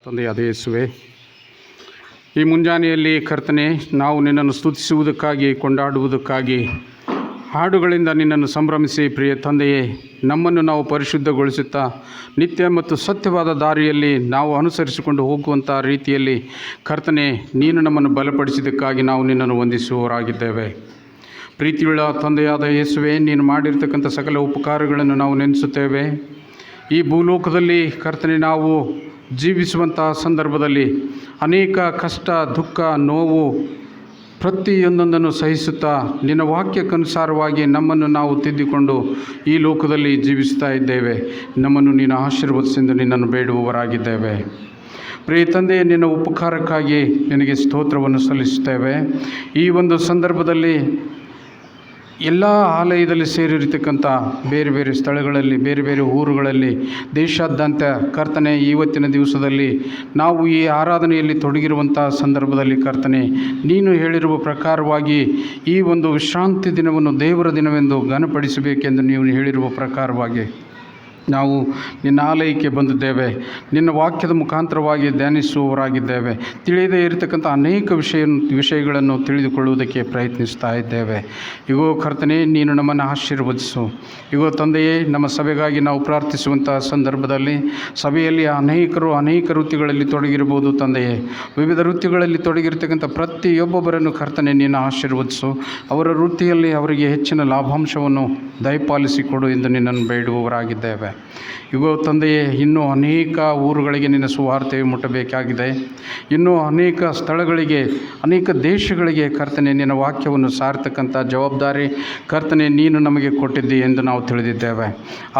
ತಂದೆಯಾದ ಯೇಸುವೆ, ಈ ಮುಂಜಾನೆಯಲ್ಲಿ ಕರ್ತನೆ, ನಾವು ನಿನ್ನನ್ನು ಸ್ತುತಿಸುವುದಕ್ಕಾಗಿ, ಕೊಂಡಾಡುವುದಕ್ಕಾಗಿ ಹಾಡುಗಳಿಂದ ನಿನ್ನನ್ನು ಸಂಭ್ರಮಿಸಿ, ಪ್ರಿಯ ತಂದೆಯೇ, ನಮ್ಮನ್ನು ನಾವು ಪರಿಶುದ್ಧಗೊಳಿಸುತ್ತಾ ನಿತ್ಯ ಮತ್ತು ಸತ್ಯವಾದ ದಾರಿಯಲ್ಲಿ ನಾವು ಅನುಸರಿಸಿಕೊಂಡು ಹೋಗುವಂಥ ರೀತಿಯಲ್ಲಿ ಕರ್ತನೆ, ನೀನು ನಮ್ಮನ್ನು ಬಲಪಡಿಸಿದ್ದಕ್ಕಾಗಿ ನಾವು ನಿನ್ನನ್ನು ವಂದಿಸುವವರಾಗಿದ್ದೇವೆ. ಪ್ರೀತಿಯುಳ್ಳ ತಂದೆಯಾದ ಯೇಸುವೆ, ನೀನು ಮಾಡಿರ್ತಕ್ಕಂಥ ಸಕಲ ಉಪಕಾರಗಳನ್ನು ನಾವು ನೆನೆಸುತ್ತೇವೆ. ಈ ಭೂಲೋಕದಲ್ಲಿ ಕರ್ತನೆ, ನಾವು ಜೀವಿಸುವಂಥ ಸಂದರ್ಭದಲ್ಲಿ ಅನೇಕ ಕಷ್ಟ, ದುಃಖ, ನೋವು ಪ್ರತಿಯೊಂದನ್ನು ಸಹಿಸುತ್ತಾ ನಿನ್ನ ವಾಕ್ಯಕ್ಕನುಸಾರವಾಗಿ ನಮ್ಮನ್ನು ನಾವು ತಿದ್ದಿಕೊಂಡು ಈ ಲೋಕದಲ್ಲಿ ಜೀವಿಸ್ತಾ ಇದ್ದೇವೆ. ನಮ್ಮನ್ನು ನೀನು ಆಶೀರ್ವದಿಸಿಎಂದು ನಿನ್ನನ್ನು ಬೇಡುವವರಾಗಿದ್ದೇವೆ. ಪ್ರಿಯ ತಂದೆ, ನಿನ್ನ ಉಪಕಾರಕ್ಕಾಗಿ ನಿನಗೆ ಸ್ತೋತ್ರವನ್ನು ಸಲ್ಲಿಸುತ್ತೇವೆ. ಈ ಒಂದು ಸಂದರ್ಭದಲ್ಲಿ ಎಲ್ಲ ಆಲಯದಲ್ಲಿ ಸೇರಿರತಕ್ಕಂಥ ಬೇರೆ ಬೇರೆ ಸ್ಥಳಗಳಲ್ಲಿ, ಬೇರೆ ಬೇರೆ ಊರುಗಳಲ್ಲಿ, ದೇಶಾದ್ಯಂತ ಕರ್ತನೆ, ಇವತ್ತಿನ ದಿವಸದಲ್ಲಿ ನಾವು ಈ ಆರಾಧನೆಯಲ್ಲಿ ತೊಡಗಿರುವಂಥ ಸಂದರ್ಭದಲ್ಲಿ ಕರ್ತನೆ, ನೀನು ಹೇಳಿರುವ ಪ್ರಕಾರವಾಗಿ ಈ ಒಂದು ವಿಶ್ರಾಂತಿ ದಿನವನ್ನು ದೇವರ ದಿನವೆಂದು ಘನಪಡಿಸಬೇಕೆಂದು ನೀವು ಹೇಳಿರುವ ಪ್ರಕಾರವಾಗಿ ನಾವು ನಿನ್ನ ಆಲಯಕ್ಕೆ ಬಂದಿದ್ದೇವೆ. ನಿನ್ನ ವಾಕ್ಯದ ಮುಖಾಂತರವಾಗಿ ಧ್ಯಾನಿಸುವವರಾಗಿದ್ದೇವೆ. ತಿಳಿಯದೇ ಇರತಕ್ಕಂಥ ಅನೇಕ ವಿಷಯಗಳನ್ನು ತಿಳಿದುಕೊಳ್ಳುವುದಕ್ಕೆ ಪ್ರಯತ್ನಿಸ್ತಾ ಇದ್ದೇವೆ. ಇಗೋ ಕರ್ತನೆ, ನೀನು ನಮ್ಮನ್ನು ಆಶೀರ್ವದಿಸು. ಇಗೋ ತಂದೆಯೇ, ನಮ್ಮ ಸಭೆಗಾಗಿ ನಾವು ಪ್ರಾರ್ಥಿಸುವಂಥ ಸಂದರ್ಭದಲ್ಲಿ ಸಭೆಯಲ್ಲಿ ಅನೇಕ ವೃತ್ತಿಗಳಲ್ಲಿ ತೊಡಗಿರ್ಬೋದು ತಂದೆಯೇ. ವಿವಿಧ ವೃತ್ತಿಗಳಲ್ಲಿ ತೊಡಗಿರ್ತಕ್ಕಂಥ ಪ್ರತಿಯೊಬ್ಬೊಬ್ಬರನ್ನು ಕರ್ತನೆ, ನೀನು ಆಶೀರ್ವದಿಸು. ಅವರ ವೃತ್ತಿಯಲ್ಲಿ ಅವರಿಗೆ ಹೆಚ್ಚಿನ ಲಾಭಾಂಶವನ್ನು ದಯಪಾಲಿಸಿಕೊಡು ಎಂದು ನಿನ್ನನ್ನು ಬೇಡುವವರಾಗಿದ್ದೇವೆ. ಇಗೋ ತಂದೆಯೇ, ಇನ್ನೂ ಅನೇಕ ಊರುಗಳಿಗೆ ನಿನ್ನ ಸುವಾರ್ತೆ ಮುಟ್ಟಬೇಕಾಗಿದೆ. ಇನ್ನೂ ಅನೇಕ ಸ್ಥಳಗಳಿಗೆ, ಅನೇಕ ದೇಶಗಳಿಗೆ ಕರ್ತನೆ, ನಿನ್ನ ವಾಕ್ಯವನ್ನು ಸಾರ್ತಕ್ಕಂಥ ಜವಾಬ್ದಾರಿ ಕರ್ತನೆ ನೀನು ನಮಗೆ ಕೊಟ್ಟಿದ್ದಿ ಎಂದು ನಾವು ತಿಳಿದಿದ್ದೇವೆ.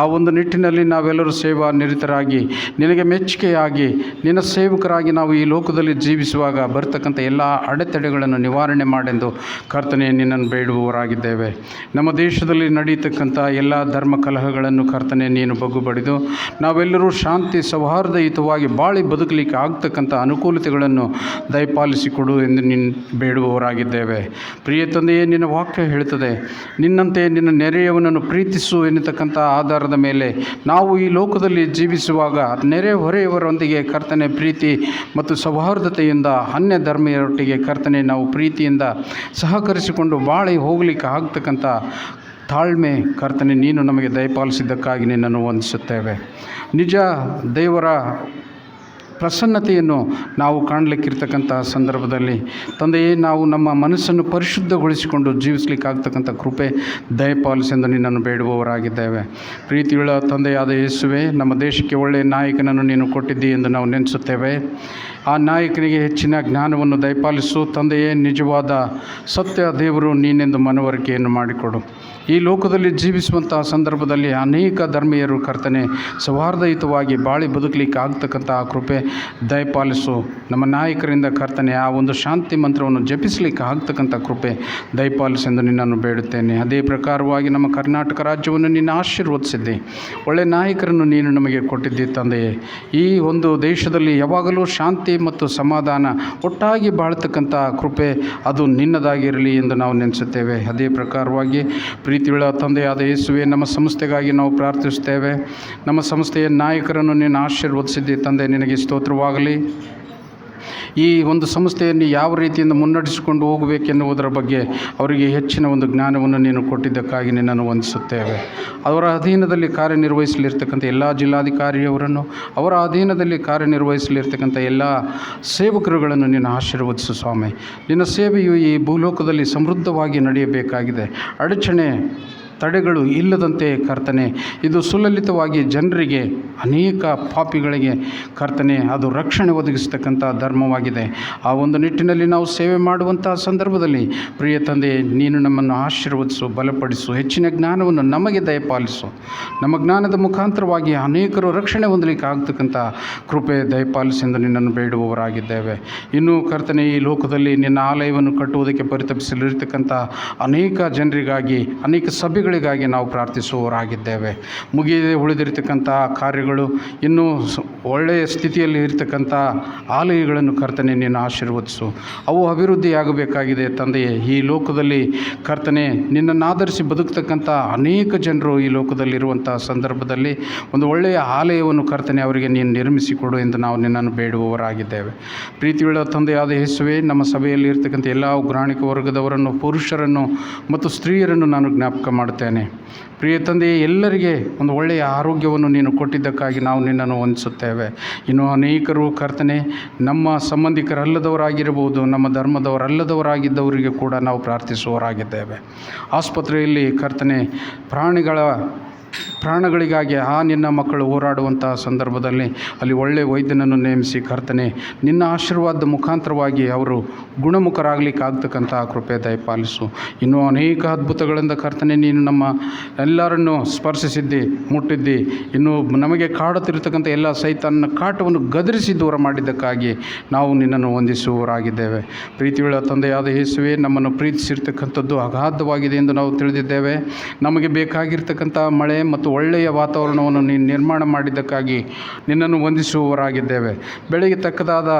ಆ ಒಂದು ನಿಟ್ಟಿನಲ್ಲಿ ನಾವೆಲ್ಲರೂ ಸೇವಾ ನಿರತರಾಗಿ, ನಿನಗೆ ಮೆಚ್ಚುಗೆಯಾಗಿ, ನಿನ್ನ ಸೇವಕರಾಗಿ ನಾವು ಈ ಲೋಕದಲ್ಲಿ ಜೀವಿಸುವಾಗ ಬರ್ತಕ್ಕಂಥ ಎಲ್ಲ ಅಡೆತಡೆಗಳನ್ನು ನಿವಾರಣೆ ಮಾಡೆಂದು ಕರ್ತನೆ ನಿನ್ನನ್ನು ಬೇಡುವವರಾಗಿದ್ದೇವೆ. ನಮ್ಮ ದೇಶದಲ್ಲಿ ನಡೆಯತಕ್ಕಂಥ ಎಲ್ಲ ಧರ್ಮ ಕಲಹಗಳನ್ನು ಕರ್ತನೆ ನೀನು ಬಗ್ಗು ಬಡಿದು ನಾವೆಲ್ಲರೂ ಶಾಂತಿ ಸೌಹಾರ್ದಯುತವಾಗಿ ಬಾಳಿ ಬದುಕಲಿಕ್ಕೆ ಆಗ್ತಕ್ಕಂಥ ಅನುಕೂಲತೆಗಳನ್ನು ದಯಪಾಲಿಸಿಕೊಡು ಎಂದು ನಿನ್ನ ಬೇಡುವವರಾಗಿದ್ದೇವೆ. ಪ್ರಿಯ ತಂದೆಯೇ, ನಿನ್ನ ವಾಕ್ಯ ಹೇಳ್ತದೆ, ನಿನ್ನಂತೆ ನಿನ್ನ ನೆರೆಯವನನ್ನು ಪ್ರೀತಿಸು ಎನ್ನತಕ್ಕಂಥ ಆಧಾರದ ಮೇಲೆ ನಾವು ಈ ಲೋಕದಲ್ಲಿ ಜೀವಿಸುವಾಗ ನೆರೆ ಹೊರೆಯವರೊಂದಿಗೆ ಕರ್ತನೆ ಪ್ರೀತಿ ಮತ್ತು ಸೌಹಾರ್ದತೆಯಿಂದ, ಅನ್ಯ ಧರ್ಮೀಯರೊಟ್ಟಿಗೆ ಕರ್ತನೆ ನಾವು ಪ್ರೀತಿಯಿಂದ ಸಹಕರಿಸಿಕೊಂಡು ಬಾಳಿ ಹೋಗಲಿಕ್ಕೆ ಆಗ್ತಕ್ಕಂಥ ತಾಳ್ಮೆ ಕರ್ತನೆ ನೀನು ನಮಗೆ ದಯಪಾಲಿಸಿದ್ದಕ್ಕಾಗಿ ನಿನ್ನನ್ನು ವಂದಿಸುತ್ತೇವೆ. ನಿಜ ದೇವರ ಪ್ರಸನ್ನತೆಯನ್ನು ನಾವು ಕಾಣಲಿಕ್ಕಿರ್ತಕ್ಕಂಥ ಸಂದರ್ಭದಲ್ಲಿ ತಂದೆಯೇ, ನಾವು ನಮ್ಮ ಮನಸ್ಸನ್ನು ಪರಿಶುದ್ಧಗೊಳಿಸಿಕೊಂಡು ಜೀವಿಸಲಿಕ್ಕಾಗ್ತಕ್ಕಂಥ ಕೃಪೆ ದಯಪಾಲಿಸೆಂದು ನಿನ್ನನ್ನು ಬೇಡುವವರಾಗಿದ್ದೇವೆ. ಪ್ರೀತಿಯುಳ್ಳ ತಂದೆಯಾದ ಯೇಸುವೆ, ನಮ್ಮ ದೇಶಕ್ಕೆ ಒಳ್ಳೆಯ ನಾಯಕನನ್ನು ನೀನು ಕೊಟ್ಟಿದ್ದಿ ಎಂದು ನಾವು ನೆನೆಸುತ್ತೇವೆ. ಆ ನಾಯಕನಿಗೆ ಹೆಚ್ಚಿನ ಜ್ಞಾನವನ್ನು ದಯಪಾಲಿಸು ತಂದೆಯೇ. ನಿಜವಾದ ಸತ್ಯ ದೇವರು ನೀನೆಂದು ಮನವರಿಕೆಯನ್ನು ಮಾಡಿಕೊಡು. ಈ ಲೋಕದಲ್ಲಿ ಜೀವಿಸುವಂಥ ಸಂದರ್ಭದಲ್ಲಿ ಅನೇಕ ಧರ್ಮೀಯರು ಕರ್ತನೆ ಸೌಹಾರ್ದಯುತವಾಗಿ ಬಾಳಿ ಬದುಕಲಿಕ್ಕೆ ಆಗ್ತಕ್ಕಂಥ ಆ ಕೃಪೆ ದಯಪಾಲಿಸು. ನಮ್ಮ ನಾಯಕರಿಂದ ಕರ್ತನೆ ಆ ಒಂದು ಶಾಂತಿ ಮಂತ್ರವನ್ನು ಜಪಿಸಲಿಕ್ಕೆ ಆಗ್ತಕ್ಕಂಥ ಕೃಪೆ ದಯಪಾಲಿಸೆಂದು ನಿನ್ನನ್ನು ಬೇಡುತ್ತೇನೆ. ಅದೇ ಪ್ರಕಾರವಾಗಿ ನಮ್ಮ ಕರ್ನಾಟಕ ರಾಜ್ಯವನ್ನು ನೀನು ಆಶೀರ್ವದಿಸಿದ್ದೆ. ಒಳ್ಳೆಯ ನಾಯಕರನ್ನು ನೀನು ನಮಗೆ ಕೊಟ್ಟಿದ್ದಿ ತಂದೆಯೇ. ಈ ಒಂದು ದೇಶದಲ್ಲಿ ಯಾವಾಗಲೂ ಶಾಂತಿ ಮತ್ತು ಸಮಾಧಾನ ಒಟ್ಟಾಗಿ ಬಾಳ್ತಕ್ಕಂಥ ಕೃಪೆ ಅದು ನಿನ್ನದಾಗಿರಲಿ ಎಂದು ನಾವು ನೆನೆಸುತ್ತೇವೆ. ಅದೇ ಪ್ರಕಾರವಾಗಿ ಪ್ರೀತಿಯುಳ್ಳ ತಂದೆಯಾದ ಯೇಸುವೆ, ನಮ್ಮ ಸಂಸ್ಥೆಗಾಗಿ ನಾವು ಪ್ರಾರ್ಥಿಸುತ್ತೇವೆ. ನಮ್ಮ ಸಂಸ್ಥೆಯ ನಾಯಕರನ್ನು ನೀನು ಆಶೀರ್ವದಿಸಿದ್ದಿ ತಂದೆ, ನಿನಗೆ ಸ್ತೋತ್ರವಾಗಲಿ. ಈ ಒಂದು ಸಂಸ್ಥೆಯನ್ನು ಯಾವ ರೀತಿಯಿಂದ ಮುನ್ನಡೆಸಿಕೊಂಡು ಹೋಗಬೇಕೆನ್ನುವುದರ ಬಗ್ಗೆ ಅವರಿಗೆ ಹೆಚ್ಚಿನ ಒಂದು ಜ್ಞಾನವನ್ನು ನೀನು ಕೊಟ್ಟಿದ್ದಕ್ಕಾಗಿ ನಿನ್ನನ್ನು ವಂದಿಸುತ್ತೇವೆ. ಅವರ ಅಧೀನದಲ್ಲಿ ಕಾರ್ಯನಿರ್ವಹಿಸಲಿರ್ತಕ್ಕಂಥ ಎಲ್ಲ ಜಿಲ್ಲಾಧಿಕಾರಿಯವರನ್ನು, ಅವರ ಅಧೀನದಲ್ಲಿ ಕಾರ್ಯನಿರ್ವಹಿಸಲಿರ್ತಕ್ಕಂಥ ಎಲ್ಲ ಸೇವಕರುಗಳನ್ನು ನೀನು ಆಶೀರ್ವದಿಸು ಸ್ವಾಮಿ. ನಿನ್ನ ಸೇವೆಯು ಈ ಭೂಲೋಕದಲ್ಲಿ ಸಮೃದ್ಧವಾಗಿ ನಡೆಯಬೇಕಾಗಿದೆ. ಅಡಚಣೆ ತಡೆಗಳು ಇಲ್ಲದಂತೆ ಕರ್ತನೆ ಇದು ಸುಲಲಿತವಾಗಿ ಜನರಿಗೆ, ಅನೇಕ ಪಾಪಿಗಳಿಗೆ ಕರ್ತನೆ ಅದು ರಕ್ಷಣೆ ಒದಗಿಸ್ತಕ್ಕಂಥ ಧರ್ಮವಾಗಿದೆ. ಆ ಒಂದು ನಿಟ್ಟಿನಲ್ಲಿ ನಾವು ಸೇವೆ ಮಾಡುವಂಥ ಸಂದರ್ಭದಲ್ಲಿ ಪ್ರಿಯ ತಂದೆ ನೀನು ನಮ್ಮನ್ನು ಆಶೀರ್ವದಿಸು, ಬಲಪಡಿಸು, ಹೆಚ್ಚಿನ ಜ್ಞಾನವನ್ನು ನಮಗೆ ದಯಪಾಲಿಸು. ನಮ್ಮ ಜ್ಞಾನದ ಮುಖಾಂತರವಾಗಿ ಅನೇಕರು ರಕ್ಷಣೆ ಹೊಂದಲಿಕ್ಕೆ ಆಗ್ತಕ್ಕಂಥ ಕೃಪೆ ದಯಪಾಲಿಸೆಂದು ನಿನ್ನನ್ನು ಬೇಡುವವರಾಗಿದ್ದೇವೆ. ಇನ್ನೂ ಕರ್ತನೆ ಈ ಲೋಕದಲ್ಲಿ ನಿನ್ನ ಆಲಯವನ್ನು ಕಟ್ಟುವುದಕ್ಕೆ ಪರಿತಪಿಸಲಿರ್ತಕ್ಕಂಥ ಅನೇಕ ಜನರಿಗಾಗಿ, ಅನೇಕ ಸಭೆಗಳು ಸೇವೆಗಳಿಗಾಗಿ ನಾವು ಪ್ರಾರ್ಥಿಸುವವರಾಗಿದ್ದೇವೆ. ಮುಗಿಯದೆ ಉಳಿದಿರ್ತಕ್ಕಂಥ ಕಾರ್ಯಗಳು, ಇನ್ನೂ ಒಳ್ಳೆಯ ಸ್ಥಿತಿಯಲ್ಲಿ ಇರ್ತಕ್ಕಂಥ ಆಲಯಗಳನ್ನು ಕರ್ತನೆ ನೀನು ಆಶೀರ್ವದಿಸು. ಅವು ಅಭಿವೃದ್ಧಿಯಾಗಬೇಕಾಗಿದೆ ತಂದೆಯೇ. ಈ ಲೋಕದಲ್ಲಿ ಕರ್ತನೆ ನಿನ್ನನ್ನು ಆಧರಿಸಿ ಬದುಕ್ತಕ್ಕಂಥ ಅನೇಕ ಜನರು ಈ ಲೋಕದಲ್ಲಿರುವಂಥ ಸಂದರ್ಭದಲ್ಲಿ ಒಂದು ಒಳ್ಳೆಯ ಆಲಯವನ್ನು ಕರ್ತನೆ ಅವರಿಗೆ ನೀನು ನಿರ್ಮಿಸಿಕೊಡು ಎಂದು ನಾವು ನಿನ್ನನ್ನು ಬೇಡುವವರಾಗಿದ್ದೇವೆ. ಪ್ರೀತಿಯುಳ್ಳ ತಂದೆಯಾದ ಯೇಸುವೇ, ನಮ್ಮ ಸಭೆಯಲ್ಲಿ ಇರ್ತಕ್ಕಂಥ ಎಲ್ಲ ಗ್ರಾಣಿಕ ವರ್ಗದವರನ್ನು, ಪುರುಷರನ್ನು ಮತ್ತು ಸ್ತ್ರೀಯರನ್ನು ನಾನು ಜ್ಞಾಪಕ ಮಾಡುತ್ತೇನೆ. ಪ್ರಿಯ ತಂದೆಯೇ, ಎಲ್ಲರಿಗೆ ಒಂದು ಒಳ್ಳೆಯ ಆರೋಗ್ಯವನ್ನು ನೀನು ಕೊಟ್ಟಿದ್ದಕ್ಕಾಗಿ ನಾವು ನಿನ್ನನ್ನು ವಂದಿಸುತ್ತೇವೆ. ಇನ್ನು ಅನೇಕರು ಕರ್ತನೆ ನಮ್ಮ ಸಂಬಂಧಿಕರಲ್ಲದವರಾಗಿರಬಹುದು, ನಮ್ಮ ಧರ್ಮದವರಲ್ಲದವರಾಗಿದ್ದವರಿಗೆ ಕೂಡ ನಾವು ಪ್ರಾರ್ಥಿಸುವವರಾಗಿದ್ದೇವೆ. ಆಸ್ಪತ್ರೆಯಲ್ಲಿ ಕರ್ತನೆ ಪ್ರಾಣಗಳಿಗಾಗಿ ನಿನ್ನ ಮಕ್ಕಳು ಹೋರಾಡುವಂಥ ಸಂದರ್ಭದಲ್ಲಿ ಅಲ್ಲಿ ಒಳ್ಳೆಯ ವೈದ್ಯನನ್ನು ನೇಮಿಸಿ ಕರ್ತನೆ ನಿನ್ನ ಆಶೀರ್ವಾದದ ಮುಖಾಂತರವಾಗಿ ಅವರು ಗುಣಮುಖರಾಗಲಿಕ್ಕೆ ಆಗ್ತಕ್ಕಂಥ ಕೃಪೆ ದಯಪಾಲಿಸು. ಇನ್ನೂ ಅನೇಕ ಅದ್ಭುತಗಳಿಂದ ಕರ್ತನೆ ನೀನು ನಮ್ಮ ಎಲ್ಲರನ್ನು ಸ್ಪರ್ಶಿಸಿದ್ದಿ, ಮುಟ್ಟಿದ್ದಿ. ಇನ್ನು ನಮಗೆ ಕಾಡುತ್ತಿರತಕ್ಕಂಥ ಎಲ್ಲ ಸೈತಾನನ ಕಾಟವನ್ನು ಗದರಿಸಿ ದೂರ ಮಾಡಿದ್ದಕ್ಕಾಗಿ ನಾವು ನಿನ್ನನ್ನು ವಂದಿಸುವವರಾಗಿದ್ದೇವೆ. ಪ್ರೀತಿಯುಳ್ಳ ತಂದೆಯಾದ ಯೇಸುವೇ, ನಮ್ಮನ್ನು ಪ್ರೀತಿಸಿರ್ತಕ್ಕಂಥದ್ದು ಅಗಾಧವಾಗಿದೆ ಎಂದು ನಾವು ತಿಳಿದಿದ್ದೇವೆ. ನಮಗೆ ಬೇಕಾಗಿರ್ತಕ್ಕಂಥ ಮಳೆ ಮತ್ತು ಒಳ್ಳೆಯ ವಾತಾವರಣವನ್ನು ನೀನು ನಿರ್ಮಾಣ ಮಾಡಿದ್ದಕ್ಕಾಗಿ ನಿನ್ನನ್ನು ವಂದಿಸುವವರಾಗಿದ್ದೇವೆ. ಬೆಳೆಗೆ ತಕ್ಕದಾದ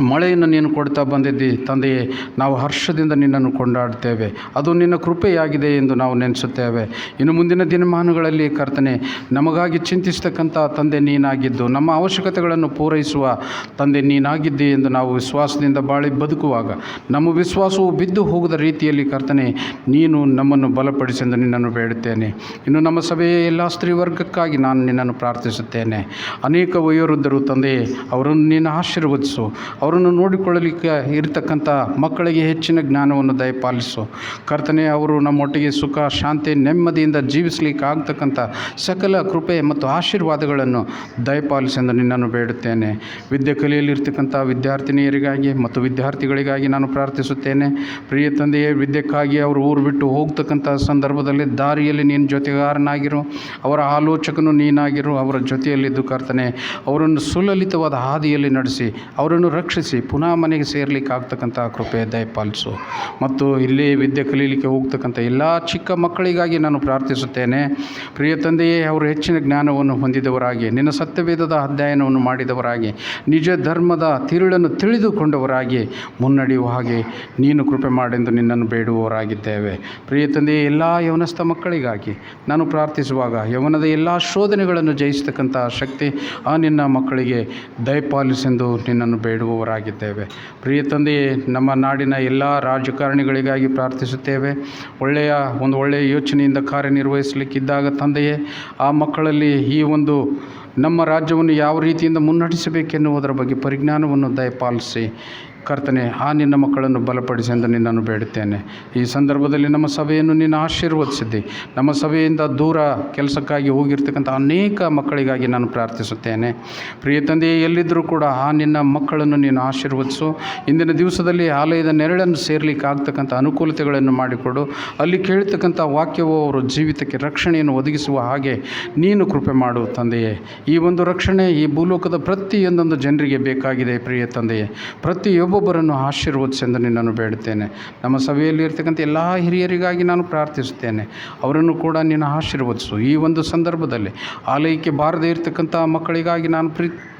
ಮಳೆಯನ್ನು ನೀನು ಕೊಡ್ತಾ ಬಂದಿದ್ದಿ ತಂದೆಯೇ. ನಾವು ಹರ್ಷದಿಂದ ನಿನ್ನನ್ನು ಕೊಂಡಾಡ್ತೇವೆ. ಅದು ನಿನ್ನ ಕೃಪೆಯಾಗಿದೆ ಎಂದು ನಾವು ನೆನೆಸುತ್ತೇವೆ. ಇನ್ನು ಮುಂದಿನ ದಿನಮಾನಗಳಲ್ಲಿ ಕರ್ತನೆ ನಮಗಾಗಿ ಚಿಂತಿಸ್ತಕ್ಕಂಥ ತಂದೆ ನೀನಾಗಿದ್ದು, ನಮ್ಮ ಅವಶ್ಯಕತೆಗಳನ್ನು ಪೂರೈಸುವ ತಂದೆ ನೀನಾಗಿದ್ದಿ ಎಂದು ನಾವು ವಿಶ್ವಾಸದಿಂದ ಬಾಳಿ ಬದುಕುವಾಗ ನಮ್ಮ ವಿಶ್ವಾಸವು ಬಿದ್ದು ಹೋಗದ ರೀತಿಯಲ್ಲಿ ಕರ್ತನೆ ನೀನು ನಮ್ಮನ್ನು ಬಲಪಡಿಸೆಂದು ನಿನ್ನನ್ನು ಬೇಡುತ್ತೇನೆ. ಇನ್ನು ನಮ್ಮ ಸಭೆಯ ಎಲ್ಲ ಸ್ತ್ರೀ ವರ್ಗಕ್ಕಾಗಿ ನಾನು ನಿನ್ನನ್ನು ಪ್ರಾರ್ಥಿಸುತ್ತೇನೆ. ಅನೇಕ ವಯೋವೃದ್ಧರು ತಂದೆಯೇ, ಅವರನ್ನು ನೀನು ಆಶೀರ್ವದಿಸು. ಅವರನ್ನು ನೋಡಿಕೊಳ್ಳಲಿಕ್ಕೆ ಇರತಕ್ಕಂಥ ಮಕ್ಕಳಿಗೆ ಹೆಚ್ಚಿನ ಜ್ಞಾನವನ್ನು ದಯಪಾಲಿಸು ಕರ್ತನೆ. ಅವರು ನಮ್ಮೊಟ್ಟಿಗೆ ಸುಖ, ಶಾಂತಿ, ನೆಮ್ಮದಿಯಿಂದ ಜೀವಿಸಲಿಕ್ಕೆ ಆಗ್ತಕ್ಕಂಥ ಸಕಲ ಕೃಪೆ ಮತ್ತು ಆಶೀರ್ವಾದಗಳನ್ನು ದಯಪಾಲಿಸೆಂದು ನಿನ್ನನ್ನು ಬೇಡುತ್ತೇನೆ. ವಿದ್ಯೆ ಕಲಿಯಲಿರ್ತಕ್ಕಂಥ ವಿದ್ಯಾರ್ಥಿನಿಯರಿಗಾಗಿ ಮತ್ತು ವಿದ್ಯಾರ್ಥಿಗಳಿಗಾಗಿ ನಾನು ಪ್ರಾರ್ಥಿಸುತ್ತೇನೆ. ಪ್ರಿಯ ತಂದೆಯೇ, ವಿದ್ಯೆಕ್ಕಾಗಿ ಅವರು ಊರು ಬಿಟ್ಟು ಹೋಗ್ತಕ್ಕಂಥ ಸಂದರ್ಭದಲ್ಲಿ ದಾರಿಯಲ್ಲಿ ನೀನು ಜೊತೆಗಾರನಾಗಿರು, ಅವರ ಆಲೋಚಕನು ನೀನಾಗಿರು. ಅವರ ಜೊತೆಯಲ್ಲಿದ್ದು ಕರ್ತನೆ ಅವರನ್ನು ಸುಲಲಿತವಾದ ಹಾದಿಯಲ್ಲಿ ನಡೆಸಿ ಅವರನ್ನು ರಕ್ಷಿಸಿ ಪುನಃ ಮನೆಗೆ ಸೇರಲಿಕ್ಕೆ ಆಗ್ತಕ್ಕಂಥ ಕೃಪೆ ದಯಪಾಲಿಸು. ಮತ್ತು ಇಲ್ಲಿ ವಿದ್ಯೆ ಕಲೀಲಿಕ್ಕೆ ಹೋಗ್ತಕ್ಕಂಥ ಎಲ್ಲ ಚಿಕ್ಕ ಮಕ್ಕಳಿಗಾಗಿ ನಾನು ಪ್ರಾರ್ಥಿಸುತ್ತೇನೆ. ಪ್ರಿಯ ತಂದೆಯೇ, ಅವರು ಹೆಚ್ಚಿನ ಜ್ಞಾನವನ್ನು ಹೊಂದಿದವರಾಗಿ, ನಿನ್ನ ಸತ್ಯವೇದದ ಅಧ್ಯಯನವನ್ನು ಮಾಡಿದವರಾಗಿ, ನಿಜ ಧರ್ಮದ ತಿರುಳನ್ನು ತಿಳಿದುಕೊಂಡವರಾಗಿ ಮುನ್ನಡೆಯುವ ಹಾಗೆ ನೀನು ಕೃಪೆ ಮಾಡೆಂದು ನಿನ್ನನ್ನು ಬೇಡುವವರಾಗಿದ್ದೇವೆ. ಪ್ರಿಯ ತಂದೆಯೇ, ಎಲ್ಲ ಯವನಸ್ಥ ಮಕ್ಕಳಿಗಾಗಿ ನಾನು ಪ್ರಾರ್ಥಿಸುವಾಗ ಯವನದ ಎಲ್ಲ ಶೋಧನೆಗಳನ್ನು ಜಯಿಸತಕ್ಕಂಥ ಶಕ್ತಿ ನಿನ್ನ ಮಕ್ಕಳಿಗೆ ದಯಪಾಲಿಸೆಂದು ನಿನ್ನನ್ನು ಬೇಡುವವರಾಗಿದ್ದೇವೆ. ಪ್ರಿಯ ತಂದೆಯೇ, ನಮ್ಮ ನಾಡಿನ ಎಲ್ಲ ರಾಜಕಾರಣಿಗಳಿಗಾಗಿ ಪ್ರಾರ್ಥಿಸುತ್ತೇವೆ. ಒಂದು ಒಳ್ಳೆಯ ಯೋಚನೆಯಿಂದ ಕಾರ್ಯನಿರ್ವಹಿಸಲಿಕ್ಕಿದ್ದಾಗ ತಂದೆಯೇ, ಆ ಮಕ್ಕಳಲ್ಲಿ ಈ ಒಂದು ನಮ್ಮ ರಾಜ್ಯವನ್ನು ಯಾವ ರೀತಿಯಿಂದ ಮುನ್ನಡೆಸಬೇಕೆನ್ನುವುದರ ಬಗ್ಗೆ ಪರಿಜ್ಞಾನವನ್ನು ದಯಪಾಲಿಸಿ ಕರ್ತನೆ ನಿನ್ನ ಮಕ್ಕಳನ್ನು ಬಲಪಡಿಸೆಂದು ನಿನ್ನನ್ನು ಬೇಡುತ್ತೇನೆ. ಈ ಸಂದರ್ಭದಲ್ಲಿ ನಮ್ಮ ಸಭೆಯನ್ನು ನೀನು ಆಶೀರ್ವದಿಸಿದ್ದಿ. ನಮ್ಮ ಸಭೆಯಿಂದ ದೂರ ಕೆಲಸಕ್ಕಾಗಿ ಹೋಗಿರ್ತಕ್ಕಂಥ ಅನೇಕ ಮಕ್ಕಳಿಗಾಗಿ ನಾನು ಪ್ರಾರ್ಥಿಸುತ್ತೇನೆ. ಪ್ರಿಯ ತಂದೆಯೇ, ಎಲ್ಲಿದ್ದರೂ ಕೂಡ ನಿನ್ನ ಮಕ್ಕಳನ್ನು ನೀನು ಆಶೀರ್ವದಿಸು. ಇಂದಿನ ದಿವಸದಲ್ಲಿ ಆಲಯದ ನೆರಳನ್ನು ಸೇರಲಿಕ್ಕೆ ಆಗ್ತಕ್ಕಂಥ ಅನುಕೂಲತೆಗಳನ್ನು ಮಾಡಿಕೊಡು. ಅಲ್ಲಿ ಕೇಳ್ತಕ್ಕಂಥ ವಾಕ್ಯವು ಅವರ ಜೀವಿತಕ್ಕೆ ರಕ್ಷಣೆಯನ್ನು ಒದಗಿಸುವ ಹಾಗೆ ನೀನು ಕೃಪೆ ಮಾಡು ತಂದೆಯೇ. ಈ ಒಂದು ರಕ್ಷಣೆ ಈ ಭೂಲೋಕದ ಪ್ರತಿಯೊಂದೊಂದು ಜನರಿಗೆ ಬೇಕಾಗಿದೆ. ಪ್ರಿಯ ತಂದೆಯೇ, ಪ್ರತಿಯೊಬ್ಬೊಬ್ಬರನ್ನು ಆಶೀರ್ವದಿಸೆಂದು ನಿನ್ನನ್ನು ಬೇಡುತ್ತೇನೆ. ನಮ್ಮ ಸಭೆಯಲ್ಲಿ ಇರ್ತಕ್ಕಂಥ ಎಲ್ಲ ಹಿರಿಯರಿಗಾಗಿ ನಾನು ಪ್ರಾರ್ಥಿಸುತ್ತೇನೆ. ಅವರನ್ನು ಕೂಡ ನೀನು ಆಶೀರ್ವದಿಸು. ಈ ಒಂದು ಸಂದರ್ಭದಲ್ಲಿ ಆಲಯಕ್ಕೆ ಬಾರದೇ ಇರತಕ್ಕಂಥ ಮಕ್ಕಳಿಗಾಗಿ ನಾನು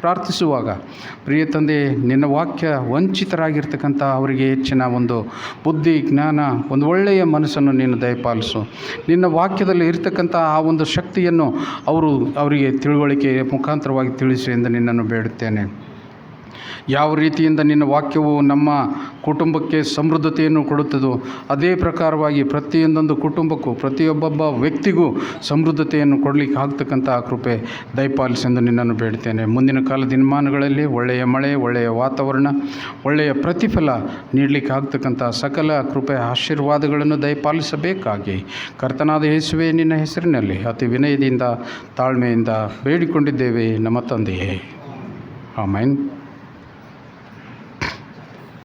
ಪ್ರಾರ್ಥಿಸುವಾಗ ಪ್ರಿಯ ತಂದೆ, ನಿನ್ನ ವಾಕ್ಯ ವಂಚಿತರಾಗಿರ್ತಕ್ಕಂಥ ಅವರಿಗೆ ಹೆಚ್ಚಿನ ಒಂದು ಬುದ್ಧಿ, ಜ್ಞಾನ, ಒಂದು ಒಳ್ಳೆಯ ಮನಸ್ಸನ್ನು ನೀನು ದಯಪಾಲಿಸು. ನಿನ್ನ ವಾಕ್ಯದಲ್ಲಿ ಇರ್ತಕ್ಕಂಥ ಆ ಒಂದು ಶಕ್ತಿಯನ್ನು ಅವರಿಗೆ ತಿಳುವಳಿಕೆ ಮುಖಾಂತರವಾಗಿ ತಿಳಿಸು ಎಂದು ನಿನ್ನನ್ನು ಬೇಡುತ್ತೇನೆ. ಯಾವ ರೀತಿಯಿಂದ ನಿನ್ನ ವಾಕ್ಯವು ನಮ್ಮ ಕುಟುಂಬಕ್ಕೆ ಸಮೃದ್ಧತೆಯನ್ನು ಕೊಡುತ್ತದೋ ಅದೇ ಪ್ರಕಾರವಾಗಿ ಪ್ರತಿಯೊಂದೊಂದು ಕುಟುಂಬಕ್ಕೂ, ಪ್ರತಿಯೊಬ್ಬೊಬ್ಬ ವ್ಯಕ್ತಿಗೂ ಸಮೃದ್ಧತೆಯನ್ನು ಕೊಡಲಿಕ್ಕೆ ಆಗ್ತಕ್ಕಂಥ ಕೃಪೆ ದಯಪಾಲಿಸೆಂದು ನಿನ್ನನ್ನು ಬೇಡ್ತೇನೆ. ಮುಂದಿನ ಕಾಲ ದಿನಮಾನಗಳಲ್ಲಿ ಒಳ್ಳೆಯ ಮಳೆ, ಒಳ್ಳೆಯ ವಾತಾವರಣ, ಒಳ್ಳೆಯ ಪ್ರತಿಫಲ ನೀಡಲಿಕ್ಕೆ ಆಗ್ತಕ್ಕಂಥ ಸಕಲ ಕೃಪೆ ಆಶೀರ್ವಾದಗಳನ್ನು ದಯಪಾಲಿಸಬೇಕಾಗಿ ಕರ್ತನಾದ ಯೇಸುವೇ ನಿನ್ನ ಹೆಸರಿನಲ್ಲಿ ಅತಿ ವಿನಯದಿಂದ ತಾಳ್ಮೆಯಿಂದ ಬೇಡಿಕೊಂಡಿದ್ದೇವೆ ನಮ್ಮ ತಂದೆಯೇ. ಆಮೆನ್.